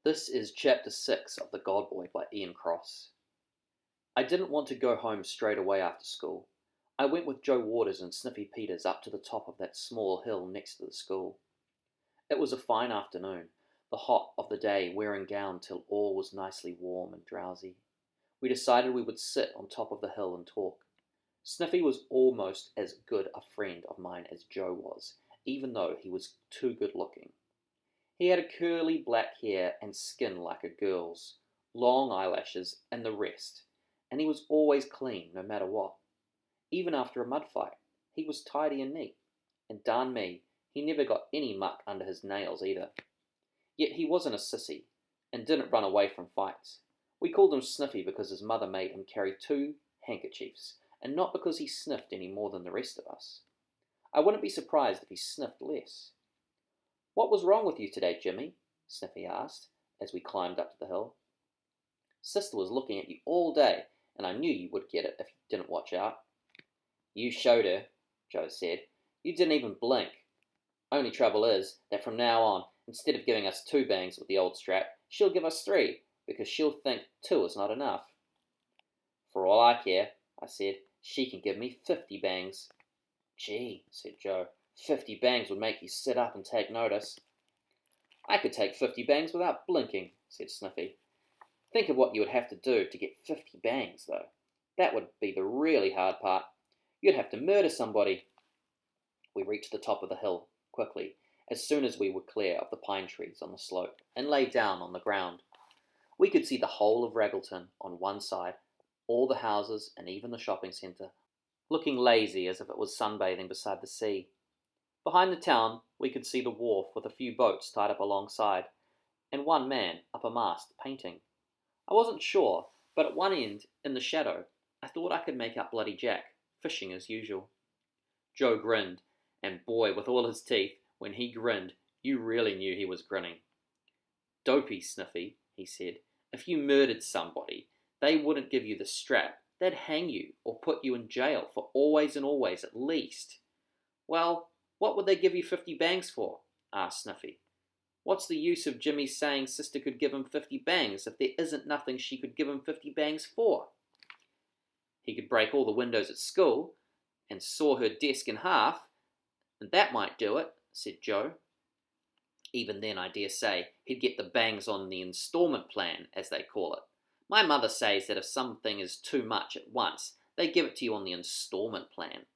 This is Chapter 6 of The God Boy by Ian Cross. I didn't want to go home straight away after school. I went with Joe Waters and Sniffy Peters up to the top of that small hill next to the school. It was a fine afternoon, the hot of the day wearing down till all was nicely warm and drowsy. We decided we would sit on top of the hill and talk. Sniffy was almost as good a friend of mine as Joe was, even though he was too good looking. He had a curly black hair and skin like a girl's, long eyelashes and the rest, and he was always clean no matter what. Even after a mud fight, he was tidy and neat, and darn me, he never got any muck under his nails either. Yet he wasn't a sissy, and didn't run away from fights. We called him Sniffy because his mother made him carry 2 handkerchiefs, and not because he sniffed any more than the rest of us. I wouldn't be surprised if he sniffed less. "What was wrong with you today, Jimmy?" Sniffy asked, as we climbed up to the hill. "Sister was looking at you all day, and I knew you would get it if you didn't watch out." "You showed her," Joe said. "You didn't even blink. Only trouble is that from now on, instead of giving us 2 bangs with the old strap, she'll give us 3, because she'll think 2 is not enough." "For all I care," I said, "she can give me 50 bangs." "Gee," said Joe, "50 bangs would make you sit up and take notice." "I could take 50 bangs without blinking," said Sniffy. "Think of what you would have to do to get 50 bangs, though. That would be the really hard part. You'd have to murder somebody." We reached the top of the hill quickly, as soon as we were clear of the pine trees on the slope, and lay down on the ground. We could see the whole of Raggleton on one side, all the houses and even the shopping centre, looking lazy as if it was sunbathing beside the sea. Behind the town we could see the wharf with a few boats tied up alongside, and one man up a mast painting. I wasn't sure, but at one end, in the shadow, I thought I could make out Bloody Jack, fishing as usual. Joe grinned, and boy, with all his teeth, when he grinned, you really knew he was grinning. "Dopey, Sniffy," he said. "If you murdered somebody, they wouldn't give you the strap. They'd hang you, or put you in jail for always and always at least." "Well, what would they give you 50 bangs for?" asked Sniffy. "What's the use of Jimmy saying sister could give him 50 bangs if there isn't nothing she could give him 50 bangs for?" "He could break all the windows at school, and saw her desk in half, and that might do it," said Joe. "Even then, I dare say, he'd get the bangs on the instalment plan, as they call it. My mother says that if something is too much at once, they give it to you on the instalment plan."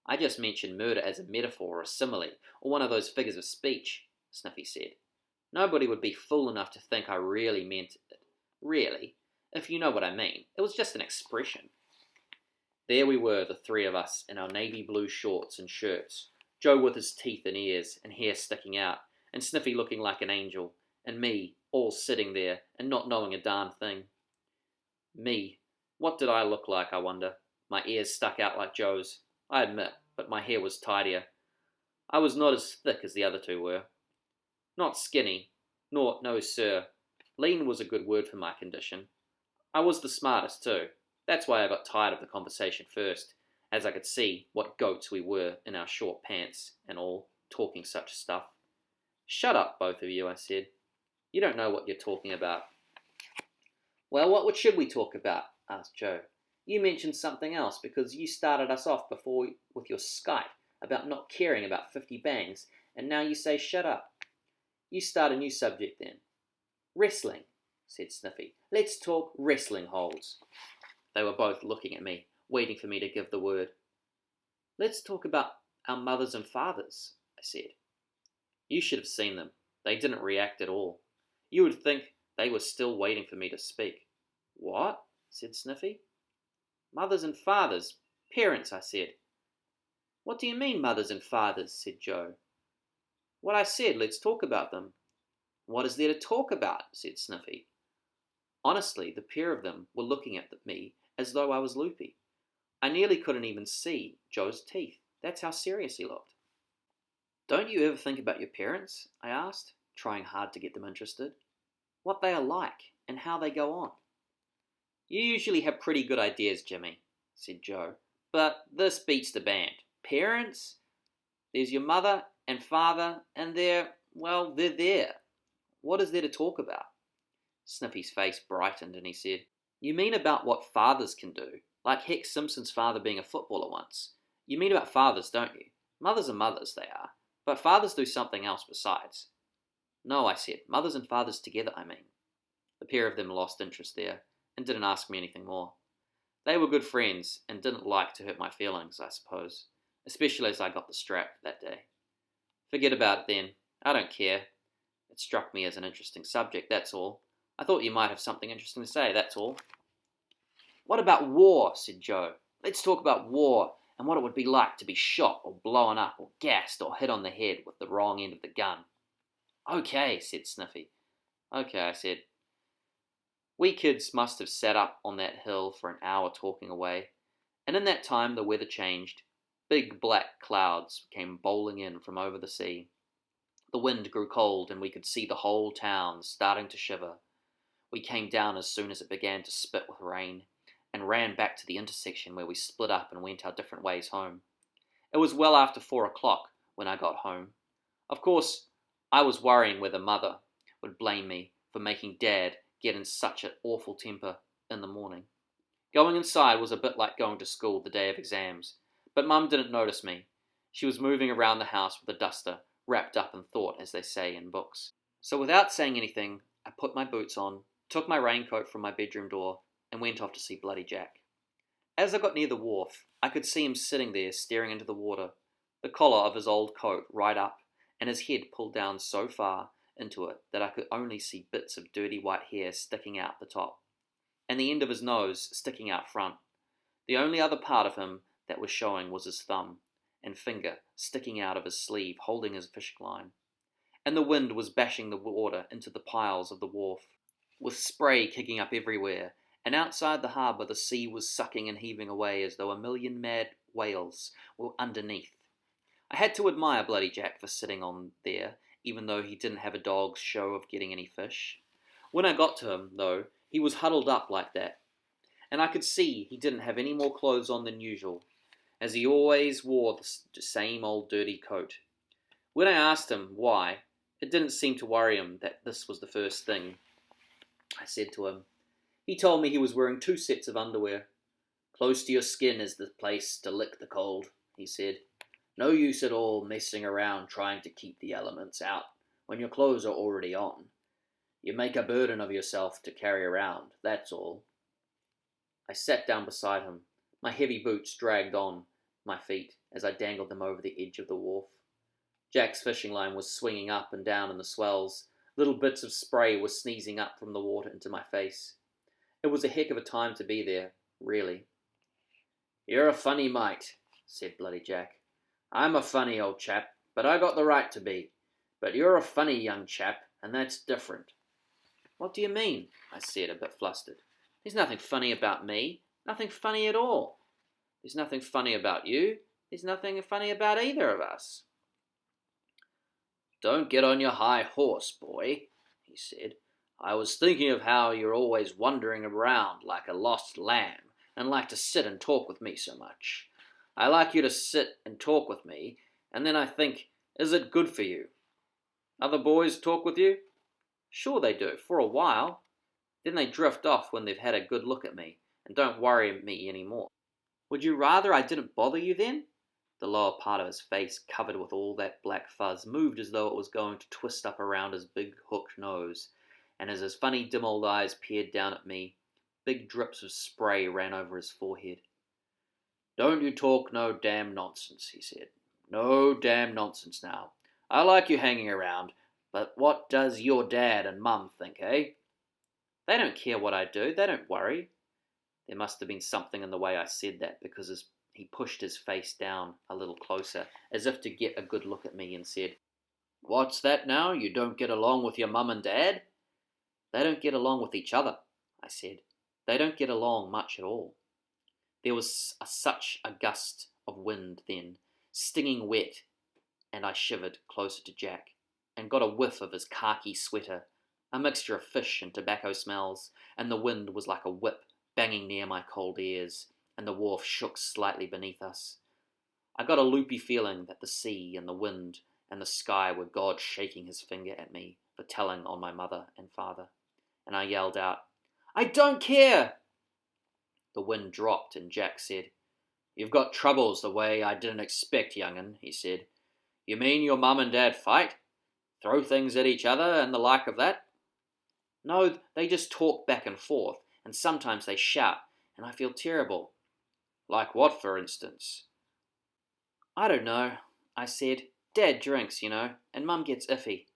"I just mentioned murder as a metaphor or a simile, or one of those figures of speech," Sniffy said. "Nobody would be fool enough to think I really meant it. Really, if you know what I mean. It was just an expression." There we were, the 3 of us, in our navy blue shorts and shirts, Joe with his teeth and ears and hair sticking out, and Sniffy looking like an angel, and me, all sitting there and not knowing a darn thing. Me, what did I look like, I wonder? My ears stuck out like Joe's, I admit, but my hair was tidier. I was not as thick as the other 2 were. Not skinny, no sir. Lean was a good word for my condition. I was the smartest too. That's why I got tired of the conversation first, as I could see what goats we were in our short pants and all, talking such stuff. "Shut up, both of you," I said. "You don't know what you're talking about." "Well, what should we talk about?" asked Joe. "You mentioned something else because you started us off before with your skite about not caring about 50 bangs, and now you say shut up. You start a new subject then." "Wrestling," said Sniffy. "Let's talk wrestling holds." They were both looking at me, waiting for me to give the word. "Let's talk about our mothers and fathers," I said. You should have seen them. They didn't react at all. You would think they were still waiting for me to speak. "What?" said Sniffy. "Mothers and fathers. Parents," I said. "What do you mean, mothers and fathers?" said Joe. "What I said, let's talk about them." "What is there to talk about?" said Sniffy. Honestly, the pair of them were looking at me as though I was loopy. I nearly couldn't even see Joe's teeth. That's how serious he looked. "Don't you ever think about your parents?" I asked, trying hard to get them interested. "What they are like, and how they go on." "You usually have pretty good ideas, Jimmy," said Joe, "but this beats the band. Parents? There's your mother and father, and they're there. What is there to talk about? Sniffy's face brightened and he said, You mean about what fathers can do? Like Hex Simpson's father being a footballer once. You mean about fathers, don't you? Mothers are mothers, they are. But fathers do something else besides. No, I said. Mothers and fathers together, I mean. The pair of them lost interest there, and didn't ask me anything more. They were good friends, and didn't like to hurt my feelings, I suppose, especially as I got the strap that day. Forget about it then. I don't care. It struck me as an interesting subject, that's all. I thought you might have something interesting to say, that's all. What about war? Said Joe. Let's talk about war, and what it would be like to be shot, or blown up, or gassed, or hit on the head with the wrong end of the gun. Okay, said Sniffy. Okay, I said. We kids must have sat up on that hill for an hour talking away, and in that time the weather changed. Big black clouds came bowling in from over the sea. The wind grew cold, and we could see the whole town starting to shiver. We came down as soon as it began to spit with rain, and ran back to the intersection where we split up and went our different ways home. It was well after 4 o'clock when I got home. Of course, I was worrying whether Mother would blame me for making Dad get in such an awful temper in the morning. Going inside was a bit like going to school the day of exams, but Mum didn't notice me. She was moving around the house with a duster, wrapped up in thought, as they say in books. So without saying anything, I put my boots on, took my raincoat from my bedroom door, and went off to see Bloody Jack. As I got near the wharf, I could see him sitting there staring into the water, the collar of his old coat right up, and his head pulled down so far into it that I could only see bits of dirty white hair sticking out the top, and the end of his nose sticking out front. The only other part of him that was showing was his thumb and finger sticking out of his sleeve holding his fishing line. And the wind was bashing the water into the piles of the wharf, with spray kicking up everywhere, and outside the harbour the sea was sucking and heaving away as though a million mad whales were underneath. I had to admire Bloody Jack for sitting on there, even though he didn't have a dog's show of getting any fish. When I got to him, though, he was huddled up like that, and I could see he didn't have any more clothes on than usual, as he always wore the same old dirty coat. When I asked him why, it didn't seem to worry him that this was the first thing I said to him. He told me he was wearing 2 sets of underwear. Close to your skin is the place to lick the cold, he said. No use at all messing around trying to keep the elements out when your clothes are already on. You make a burden of yourself to carry around, that's all. I sat down beside him. My heavy boots dragged on my feet as I dangled them over the edge of the wharf. Jack's fishing line was swinging up and down in the swells. Little bits of spray were sneezing up from the water into my face. It was a heck of a time to be there, really. You're a funny mite, said Bloody Jack. I'm a funny old chap, but I got the right to be. But you're a funny young chap, and that's different. What do you mean? I said, a bit flustered. There's nothing funny about me. Nothing funny at all. There's nothing funny about you. There's nothing funny about either of us. Don't get on your high horse, boy, he said. I was thinking of how you're always wandering around like a lost lamb, and like to sit and talk with me so much. I like you to sit and talk with me, and then I think, is it good for you? Other boys talk with you? Sure they do, for a while. Then they drift off when they've had a good look at me, and don't worry me any more. Would you rather I didn't bother you then? The lower part of his face, covered with all that black fuzz, moved as though it was going to twist up around his big hooked nose, and as his funny dim old eyes peered down at me, big drips of spray ran over his forehead. Don't you talk no damn nonsense, he said. No damn nonsense now. I like you hanging around, but what does your dad and mum think, eh? They don't care what I do, they don't worry. There must have been something in the way I said that, because he pushed his face down a little closer, as if to get a good look at me, and said, What's that now? You don't get along with your mum and dad? They don't get along with each other, I said. They don't get along much at all. There was such a gust of wind then, stinging wet, and I shivered closer to Jack, and got a whiff of his khaki sweater, a mixture of fish and tobacco smells, and the wind was like a whip banging near my cold ears, and the wharf shook slightly beneath us. I got a loopy feeling that the sea and the wind and the sky were God shaking his finger at me for telling on my mother and father, and I yelled out, "I don't care!" The wind dropped and Jack said, "You've got troubles the way I didn't expect, young'un," he said. "You mean your mum and dad fight? Throw things at each other and the like of that?" "No, they just talk back and forth, and sometimes they shout, and I feel terrible." "Like what, for instance?" "I don't know," I said. "Dad drinks, and Mum gets iffy.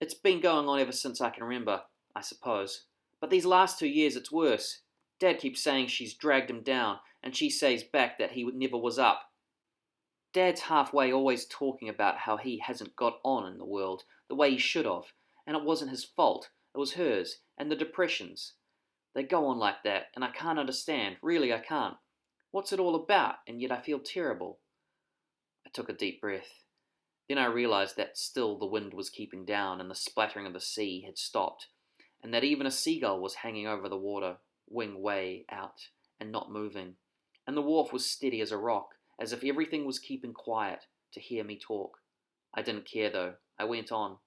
It's been going on ever since I can remember, I suppose. But these last 2 years it's worse. Dad keeps saying she's dragged him down, and she says back that he never was up. Dad's halfway always talking about how he hasn't got on in the world the way he should have, and it wasn't his fault, it was hers, and the depressions. They go on like that, and I can't understand, really I can't. What's it all about, and yet I feel terrible." I took a deep breath. Then I realized that still the wind was keeping down and the splattering of the sea had stopped, and that even a seagull was hanging over the water, wing way out, and not moving, and the wharf was steady as a rock, as if everything was keeping quiet to hear me talk. I didn't care though. I went on.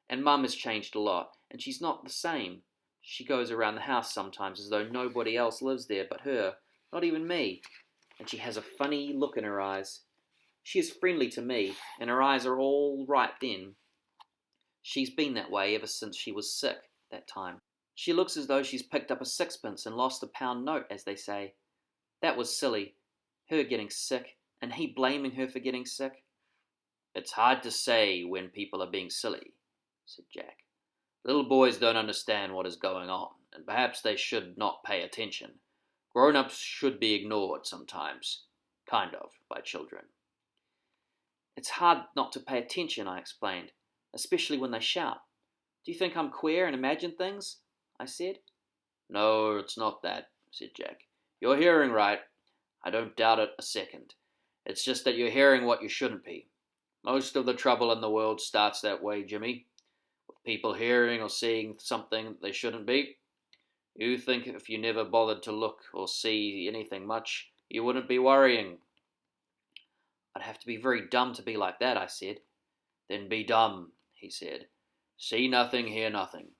"And Mum has changed a lot, and she's not the same. She goes around the house sometimes as though nobody else lives there but her, not even me, and she has a funny look in her eyes. She is friendly to me, and her eyes are all right then. She's been that way ever since she was sick, that time. She looks as though she's picked up a sixpence and lost a pound note, as they say. That was silly, her getting sick, and he blaming her for getting sick." "It's hard to say when people are being silly," said Jack. "Little boys don't understand what is going on, and perhaps they should not pay attention. Grown-ups should be ignored sometimes, kind of, by children." "It's hard not to pay attention," I explained, "especially when they shout. Do you think I'm queer and imagine things?" I said. "No, it's not that," said Jack. "You're hearing right. I don't doubt it a second. It's just that you're hearing what you shouldn't be. Most of the trouble in the world starts that way, Jimmy, with people hearing or seeing something that they shouldn't be. You think if you never bothered to look or see anything much, you wouldn't be worrying." "I'd have to be very dumb to be like that," I said. "Then be dumb," he said. "See nothing, hear nothing."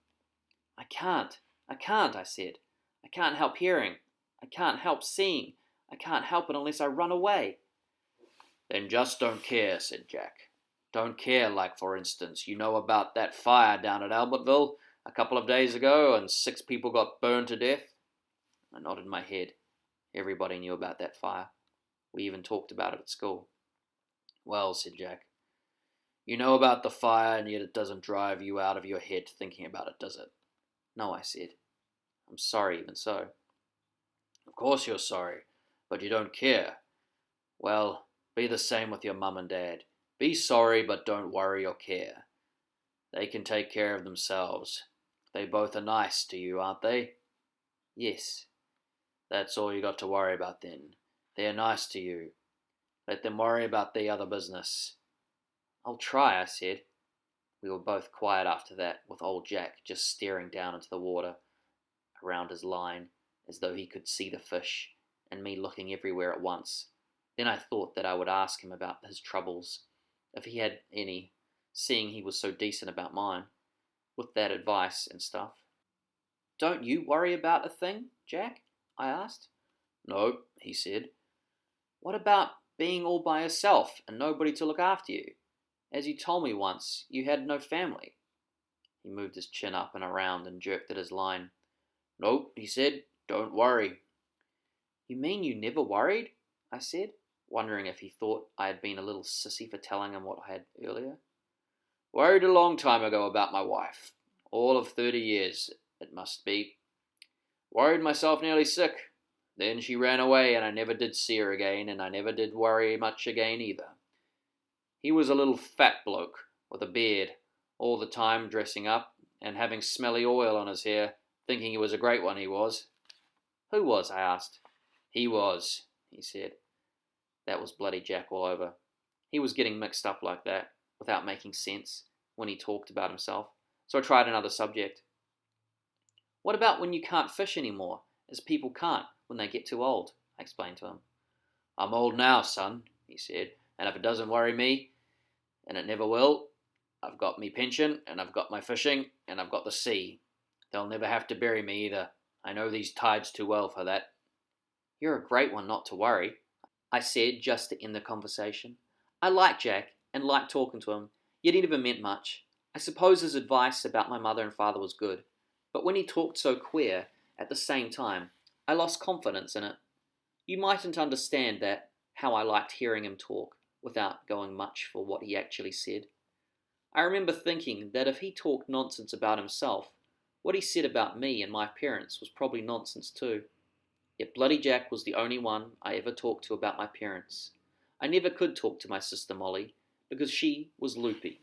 I can't, I said. "I can't help hearing. I can't help seeing. I can't help it unless I run away." "Then just don't care," said Jack. "Don't care, like, for instance, you know about that fire down at Albertville a couple of days ago, and 6 people got burned to death?" I nodded my head. Everybody knew about that fire. We even talked about it at school. "Well," said Jack, "you know about the fire, and yet it doesn't drive you out of your head thinking about it, does it?" "No," I said. "I'm sorry even so." "Of course you're sorry, but you don't care. Well, be the same with your mum and dad. Be sorry, but don't worry or care. They can take care of themselves. They both are nice to you, aren't they?" "Yes." "That's all you got to worry about then. They're nice to you. Let them worry about the other business." "I'll try," I said. We were both quiet after that, with old Jack just staring down into the water around his line, as though he could see the fish, and me looking everywhere at once. Then I thought that I would ask him about his troubles, if he had any, seeing he was so decent about mine, with that advice and stuff. "Don't you worry about a thing, Jack?" I asked. "No," he said. "What about being all by yourself and nobody to look after you? As you told me once, you had no family." He moved his chin up and around and jerked at his line. "Nope," he said. "Don't worry." "You mean you never worried?" I said, wondering if he thought I had been a little sissy for telling him what I had earlier. "Worried a long time ago about my wife. All of 30 years, it must be. Worried myself nearly sick. Then she ran away and I never did see her again, and I never did worry much again either. He was a little fat bloke, with a beard, all the time dressing up, and having smelly oil on his hair, thinking he was a great one, he was." "Who was?" I asked. "He was," he said. That was Bloody Jack all over. He was getting mixed up like that, without making sense, when he talked about himself, so I tried another subject. "What about when you can't fish anymore, as people can't when they get too old?" I explained to him. "I'm old now, son," he said, "and if it doesn't worry me, and it never will, I've got me pension, and I've got my fishing, and I've got the sea. They'll never have to bury me either. I know these tides too well for that. You're a great one not to worry, I said just to end the conversation. I liked Jack and liked talking to him, yet he never meant much. I suppose his advice about my mother and father was good, but when he talked so queer at the same time, I lost confidence in it. You mightn't understand that, how I liked hearing him talk, without going much for what he actually said. I remember thinking that if he talked nonsense about himself, what he said about me and my parents was probably nonsense too. Yet Bloody Jack was the only one I ever talked to about my parents. I never could talk to my sister Molly, because she was loopy.